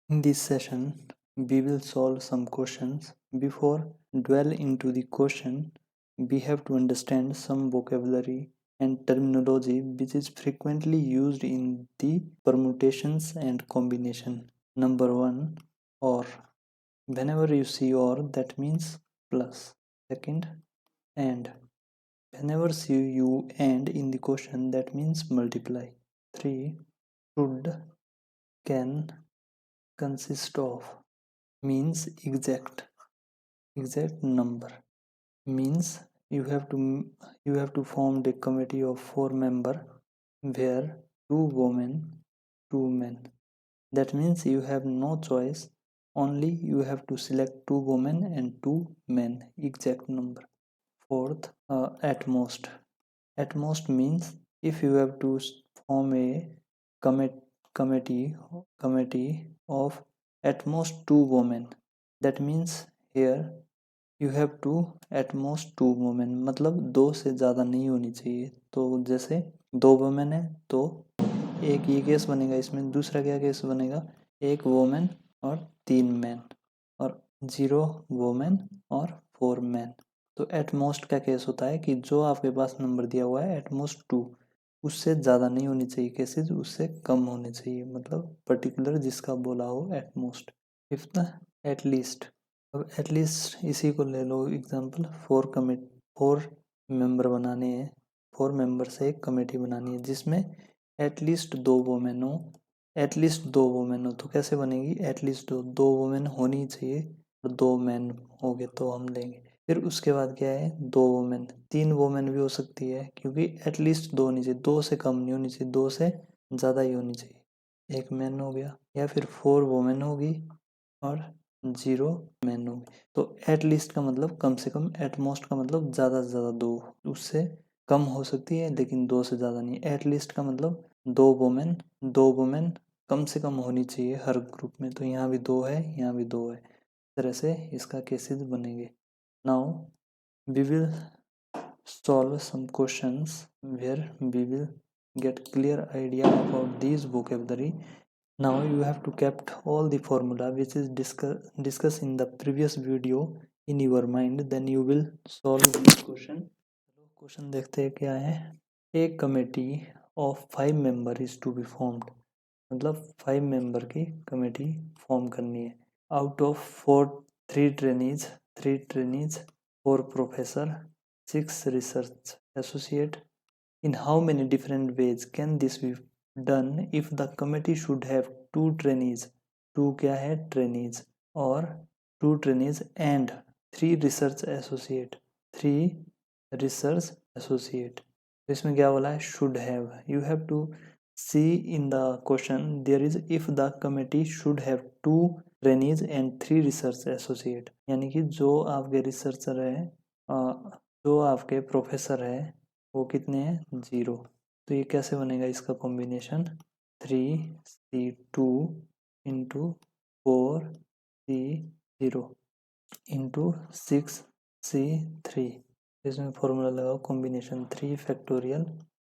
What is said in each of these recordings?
In this session, we will solve some questions. Before dwell into the question, we have to understand some vocabulary and terminology which is frequently used in the permutations and combination. Number one, or. Whenever you see or, that means plus. Second, and. Whenever see you and in the question, that means multiply. 3. Should, can, consist of means exact number, means you have to form a committee of 4 member where 2 women 2 men. That means you have no choice, only you have to select 2 women and 2 men, exact number. Fourth, at most means if you have to form a committee of at most 2 women, that means here you have to at most 2 women, मतलब 2 से ज़्यादा नहीं होनी चाहिए। तो जैसे 2 women है तो एक ये केस बनेगा, इसमें दूसरा क्या केस बनेगा, 1 वुमेन और 3 मैन, और 0 वुमेन और 4 मैन। तो एट मोस्ट का केस होता है कि जो आपके पास नंबर दिया हुआ है एट मोस्ट 2, उससे ज़्यादा नहीं होनी चाहिए केसेस, उससे कम होने चाहिए, मतलब पर्टिकुलर जिसका बोला हो at most. Fifth, at least. अब एटलीस्ट इसी को ले लो एग्जांपल, 4 मेंबर बनाने हैं, 4 मेंबर से एक कमेटी बनानी है जिसमें एटलीस्ट 2 वुमेन हो, तो कैसे बनेगी, एटलीस्ट 2 वुमेन होनी चाहिए और 2 मैन हो गए तो हम लेंगे। फिर उसके बाद क्या है, 2 वुमेन, 3 वुमेन भी हो सकती है क्योंकि एटलीस्ट 2 होनी चाहिए, 2 से कम नहीं होनी चाहिए, 2 से ज़्यादा ही होनी चाहिए, 1 मैन हो गया। या फिर 4 वुमेन होगी और 0 मैन होगी। तो एटलीस्ट का मतलब कम से कम, एट मोस्ट का मतलब ज़्यादा से ज़्यादा 2, उससे कम हो सकती है लेकिन 2 से ज़्यादा नहीं। एटलीस्ट का मतलब 2 वुमेन कम से कम होनी चाहिए हर ग्रुप में। तो यहाँ भी 2 है, यहाँ भी 2 है, इस तरह से इसका केसेस बनेंगे। Now we will solve some questions where we will get clear idea about these vocabulary. Now you have to kept all the formula which is discussed in the previous video in your mind, then you will solve this question. Question देखते हैं क्या है। A committee of 5 member is to be formed, मतलब 5 member की committee form करनी है। Out of 3 trainees 4 professor 6 research associate. In how many different ways can this be done if the committee should have 2 trainees, 2 क्या है trainees, और 2 trainees and 3 research associate, 3 research associate। तो इसमें क्या बोला है, should have। You have to see in the question there is if the committee should have 2 trainees and 3 research associate, यानी कि जो आपके रिसर्चर है, जो आपके प्रोफेसर है वो कितने हैं, 0। तो ये कैसे बनेगा इसका combination, 3C2 into 4C0 into 6C3। इसमें फॉर्मूला लगाओ combination, 3 factorial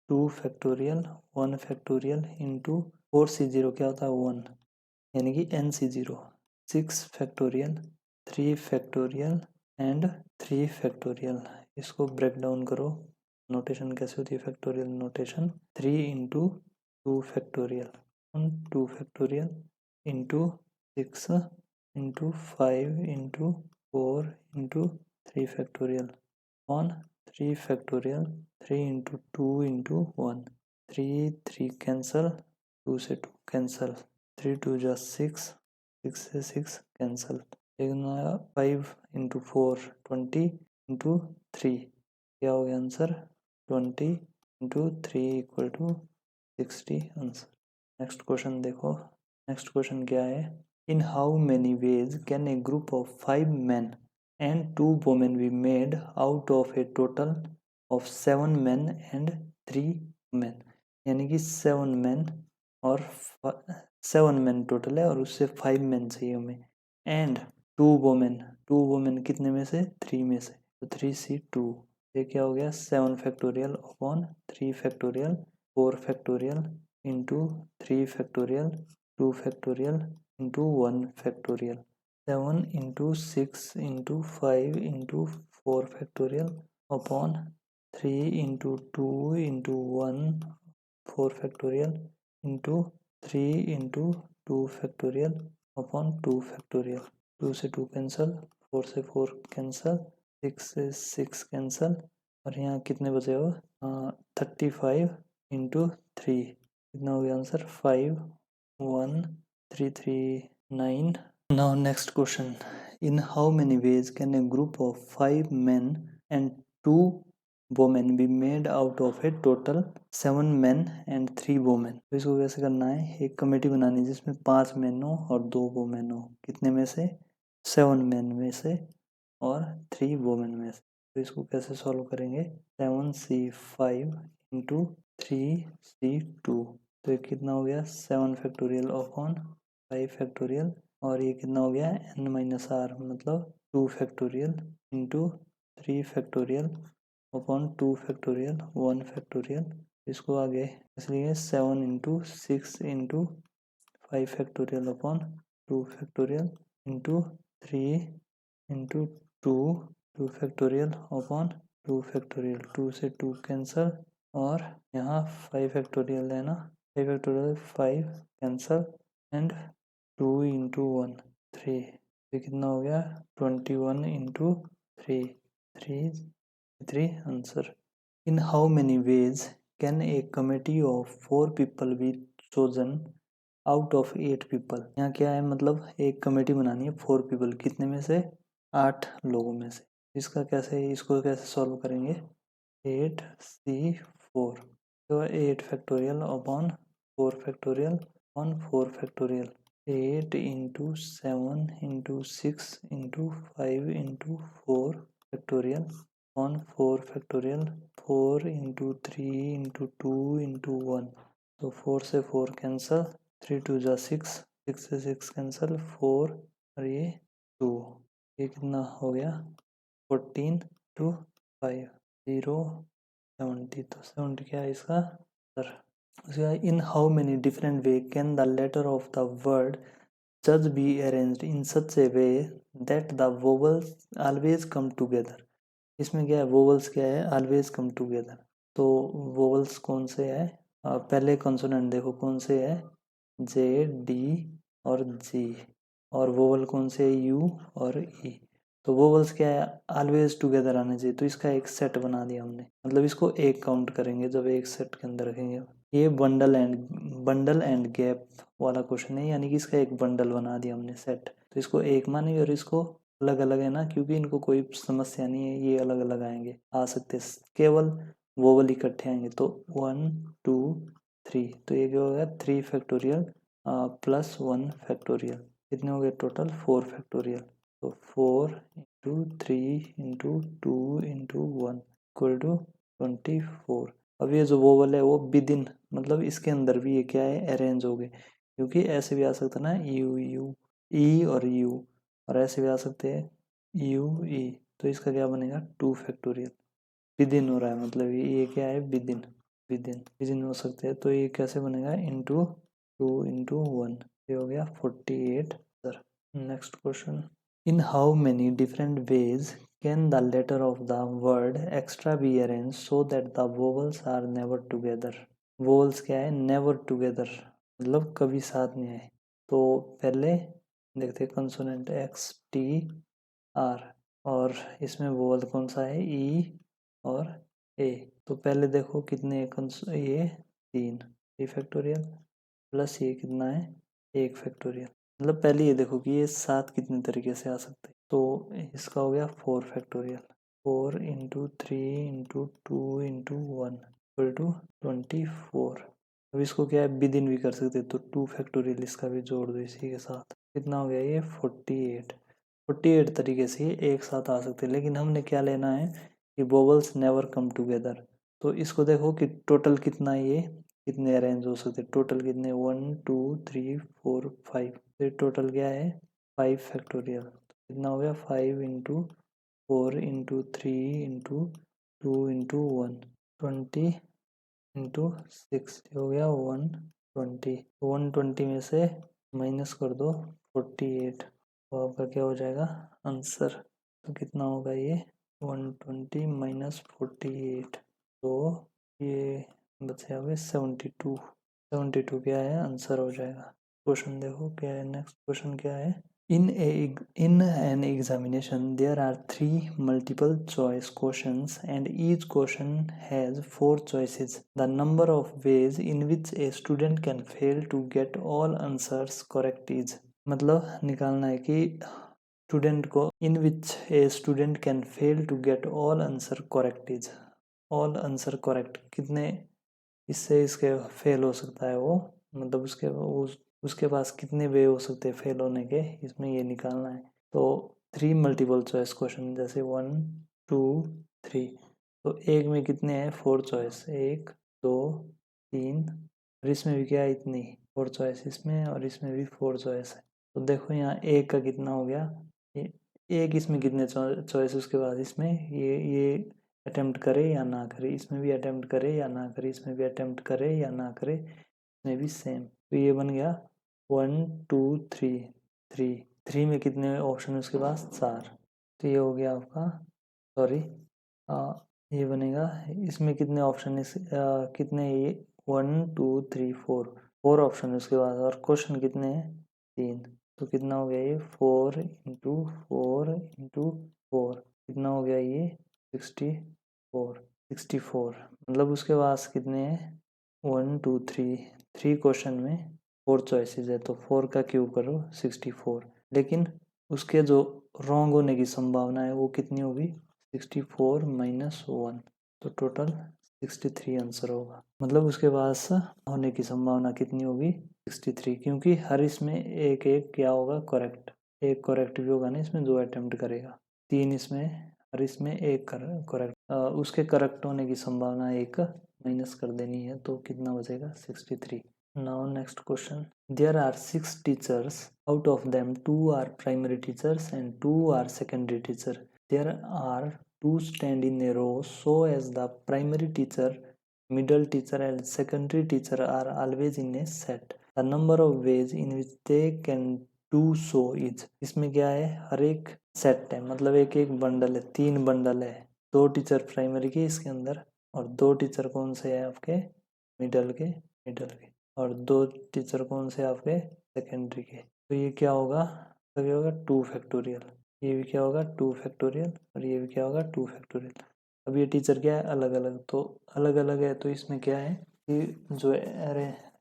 2 factorial 1 factorial into 4C0 क्या होता है 1, यानी कि NC0, 6 factorial 3 factorial and 3 factorial. इसको ब्रेक डाउन करो, नोटेशन कैसे होती है factorial notation, 3 into 2 factorial 2 factorial into 6 into 5 into 4 into 3 factorial on 3 factorial 3 into 2 into 1, 3 cancel, 2 से 2 कैंसल, 3 2 जा 6, 6 से 6 कैंसल, 5 इंटू 4 20 इंटू 3 क्या हो गया answer 20 into 3 equal to 60 answer. Next question देखो, नेक्स्ट क्वेश्चन क्या है, in how many ways can a group of 5 men and 2 women be made out of a total of 7 men and 3 men, यानी कि 7 men और 7 men total है और उससे 5 men चाहिए हमें, एंड 2 women कितने में से 3 में से, तो 3C2। ये क्या हो गया 7 factorial upon 3 factorial 4 factorial into 3 factorial 2 factorial into 1 factorial, 7 into 6 into 5 into 4 factorial upon 3 into 2 into 1 4 factorial into 3 into 2 factorial upon 2 factorial. 2 से 2 कैंसिल, 4 से 4 कैंसिल, 6 से 6 कैंसिल, और यहाँ कितने बचे हो 35 इंटू 3, कितना हो गया answer 5 1 3 3 9। Now next question, in how many ways can a group of 5 men and 2 women be made out of a total 7 men and 3 women। तो इसको कैसे करना है, एक कमेटी बनानी है जिसमें 5 men हो और 2 women हो, कितने में से 7 men में से और 3 women में से। तो इसको कैसे सॉल्व करेंगे, 7c5 इंटू 3c2, तो ये कितना हो गया 7 फैक्टोरियल अपॉन 5 फैक्टोरियल, और ये कितना हो गया n-r मतलब 2 factorial into 3 factorial upon 2 factorial 1 factorial. इसको आगे इसलिए 7 into 6 into 5 factorial upon 2 factorial into 3 into 2 factorial upon 2 factorial, 2 से 2 कैंसिल, और यहाँ 5 फैक्टोरियल है ना, 5 फैक्टोरियल 5 कैंसिल एंड 2 इंटू 1 3, ये कितना हो गया 21 into 3 3 answer. In how many ways can A committee of 4 people be chosen out of 8 people. यहाँ क्या है, मतलब एक कमेटी बनानी है 4 पीपल, कितने में से 8 लोगों में से। इसका कैसे, इसको कैसे सॉल्व करेंगे, 8c4, तो 8 factorial upon 4 factorial upon 4 factorial, 8 into 7 into 6 into 5 into 4 factorial upon 4 factorial, 4 into 3 into 2 into 1, तो 4 से 4 कैंसिल, 3 2 जा 6, 6 से 6 कैंसिल, 4 और ये 2, ये कितना हो गया 14 टू 5 0 70, तो 70 क्या है इसका answer. In how many different way can the letter of the word जज be arranged in such a way that the vowels always come together. इसमें क्या है, वोवल्स क्या है, ऑलवेज कम टुगेदर, तो वोवल्स कौन से है, पहले कॉन्सोनेंट देखो कौन से है, जे डी और जी, और वोवल कौन से है, यू और ई, तो वोवल्स क्या है ऑलवेज टुगेदर आने चाहिए, तो इसका एक सेट बना दिया हमने, मतलब इसको एक काउंट करेंगे जब एक सेट के अंदर रखेंगे। ये बंडल एंड गैप वाला क्वेश्चन है, यानी कि इसका एक बंडल बना दिया हमने सेट, तो इसको एक मानेंगे और इसको अलग अलग है ना, क्योंकि इनको कोई समस्या नहीं है, ये अलग अलग आएंगे आ सकते, केवल वोवल इकट्ठे आएंगे, तो 1 2 3, तो ये क्या होगा 3 फैक्टोरियल प्लस 1 फैक्टोरियल, कितने हो गए टोटल 4 फैक्टोरियल, तो 4 into 3 into 2 into 1 equal to 24। अब ये जो वोवल है वो विद इन, मतलब इसके अंदर भी ये क्या है अरेंज हो गए, क्योंकि ऐसे भी आ सकता ना यू यू ई और यू, और ऐसे भी आ सकते हैं यू ई, तो इसका क्या बनेगा 2 फैक्टोरियल, विद इन हो रहा है, मतलब ये क्या है विद इन हो सकते हैं, तो ये कैसे बनेगा इंटू 2 इंटू 1, ये हो गया 48 sir. Next question, in how many different ways can the letter of the word extra be arrange so that the vowels are never together. Vowels क्या है नेवर टुगेदर, मतलब कभी साथ नहीं आए, तो पहले देखते हैं कंसोनेंट एक्स टी आर, और इसमें वोवल कौन सा है ई और ए, तो पहले देखो कितने ये 3 फैक्टोरियल प्लस ये कितना है 1 फैक्टोरियल, मतलब पहले ये देखो कि ये 7 कितने तरीके से आ सकते हैं, तो इसका हो गया 4 factorial, 4 into 3 into 2 into 1 equal to 24। अब इसको क्या है विद इन भी कर सकते हैं, तो 2 फैक्टोरियल इसका भी जोड़ दो इसी के साथ, कितना हो गया ये 48 तरीके से ये एक साथ आ सकते हैं, लेकिन हमने क्या लेना है कि वोवल्स नेवर कम टुगेदर, तो इसको देखो कि टोटल कितना ये कितने अरेंज हो सकते, टोटल कितने 1 2 3 4 5, तो टोटल क्या है 5 फैक्टोरियल, कितना हो गया 5 into 4 into 3 into 2 into 1 20 into 6 हो गया 120, 120 में से माइनस कर दो 48, तो आपका क्या हो जाएगा आंसर। तो कितना होगा ये 120 माइनस 48, तो ये बचे हुए 72। 72 क्या है आंसर हो जाएगा। क्वेश्चन देखो क्या है, नेक्स्ट क्वेश्चन क्या है। In an examination, there are 3 multiple choice questions and each question has 4 choices. The number of ways in which a student can fail to get all answers correct is, मतलब निकालना है कि student को in which a student can fail to get all answer correct is, all answer correct कितने इससे इसके fail हो सकता है वो, मतलब उसके पास कितने वे हो सकते हैं फेल होने के, इसमें ये निकालना है। तो 3 मल्टीपल चॉइस क्वेश्चन, जैसे 1 2 3, तो एक में कितने हैं 4 चॉइस, 1 2 3, और इसमें भी क्या है इतनी 4 चॉइस इसमें, और इसमें भी 4 चॉइस है। तो देखो यहाँ एक का कितना हो गया, एक इसमें कितने चॉइस उसके बाद इसमें ये अटेम्प्ट करे या ना करे, इसमें भी अटेम्प्ट करे या ना करे, इसमें भी अटेम्प्ट करे या ना करे, इसमें भी सेम। तो ये बन गया 1 2 3, 3 में कितने ऑप्शन है उसके पास 4, तो ये हो गया आपका, सॉरी ये बनेगा, इसमें कितने ऑप्शन है कितने ये 1 2 3 4 ऑप्शन है उसके बाद, और क्वेश्चन कितने हैं 3, तो कितना हो गया ये 4 इंटू 4 इंटू 4, कितना हो गया ये 64, मतलब उसके पास कितने हैं 1 2 3 क्वेश्चन में 4 चॉइसेस है, तो 4 का क्यूब करो 64, लेकिन उसके जो रॉन्ग होने की संभावना है वो कितनी होगी 64 माइनस 1, तो टोटल 63 आंसर होगा। मतलब उसके पास होने की संभावना कितनी होगी 63, क्योंकि हर इसमें एक एक क्या होगा करेक्ट, एक करेक्ट भी होगा ना इसमें जो अटेम्प्ट करेगा, 3 इसमें, हर इसमें एक करेक्ट, उसके करेक्ट होने की संभावना एक माइनस कर देनी है, तो कितना बचेगा 63। Now next question, there are 6 teachers, out of them 2 are primary teachers and 2 are secondary teacher, there are 2 stand in a row so as the primary teacher, middle teacher and secondary teacher are always in a set. The number of ways in which they can do so is, इसमें क्या है हर एक set है, मतलब एक एक bundle है, 3 bundle है, 2 टीचर प्राइमरी के इसके अंदर, और 2 टीचर कौन से है आपके मिडल के, और 2 टीचर कौन से आपके सेकेंडरी के, तो ये क्या होगा, तो ये होगा 2 फैक्टोरियल, ये भी क्या होगा 2 फैक्टोरियल, और ये भी क्या होगा 2 फैक्टोरियल। अब ये टीचर क्या है अलग अलग, तो अलग अलग है, तो इसमें क्या है कि जो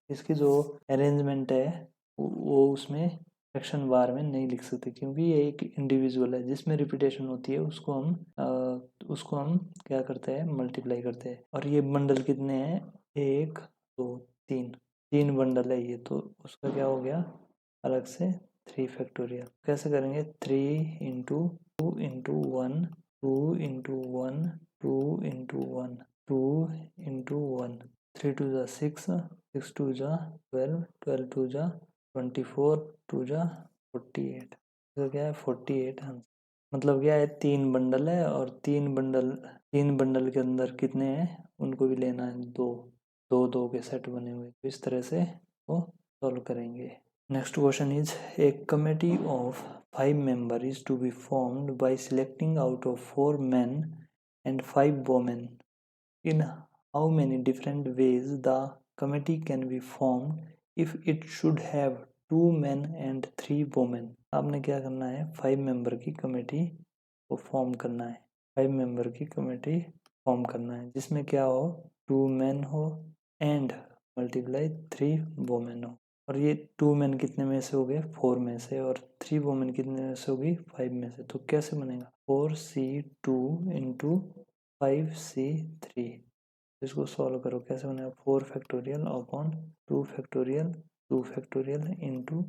इसकी जो अरेंजमेंट है वो उसमें सेक्शन बार में नहीं लिख सकते, क्योंकि ये एक इंडिविजुअल है, जिसमें रिपीटेशन होती है उसको हम क्या करते हैं मल्टीप्लाई करते हैं, और ये बंडल कितने हैं 1 2 3 बंडल है ये, तो उसका क्या हो गया अलग से 3 फैक्टोरियल। कैसे करेंगे 3 into 2 into 1 2 into 1 2 into 1 2 into 1, 3 टू जा 6 6 टू जा 12 12 टू जा 24 टू जा 48, तो क्या है 48 आंसर। मतलब क्या है 3 बंडल है, और 3 बंडल के अंदर कितने हैं उनको भी लेना है 2 2 2 के सेट बने हुए, तो इस तरह से वो सॉल्व करेंगे। Next question is, a committee of 5 members is to be formed by selecting out of 4 men and 5 women. In how many different ways the committee can be formed if it should have 2 men and 3 women? आपने क्या करना है 5 member की committee को form करना है, 5 member की committee form करना है जिसमें क्या हो 2 men हो एंड मल्टीप्लाई 3 वोमेन हो, और ये 2 मैन कितने में से हो गए 4 में से, और 3 वोमेन कितने में से होगी 5 में से, तो कैसे बनेगा 4c2 इंटू 5c3, इसको सॉल्व करो कैसे बनेगा 4 factorial upon 2 factorial 2 factorial into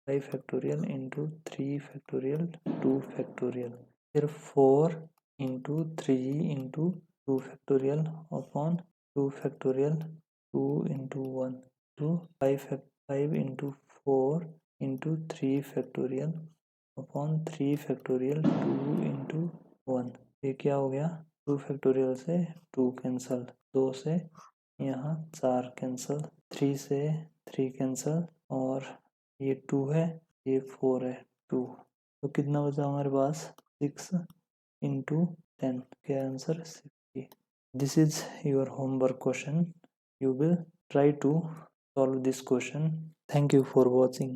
5 factorial into 3 factorial 2 factorial, फिर 4 into 3 into 2 factorial upon 2 factorial 2 into 1 to 5 into 4 into 3 factorial upon 3 factorial 2 into 1, ये क्या हो गया 2 फैक्टोरियल से 2 कैंसल, 2 से यहाँ 4 कैंसल, 3 से 3 कैंसल, और ये 2 है, ये 4 है, 2। तो कितना बचा हमारे पास? 6 इंटू 10। क्या answer? 60। This is your homework question. You will try to solve this question. Thank you for watching.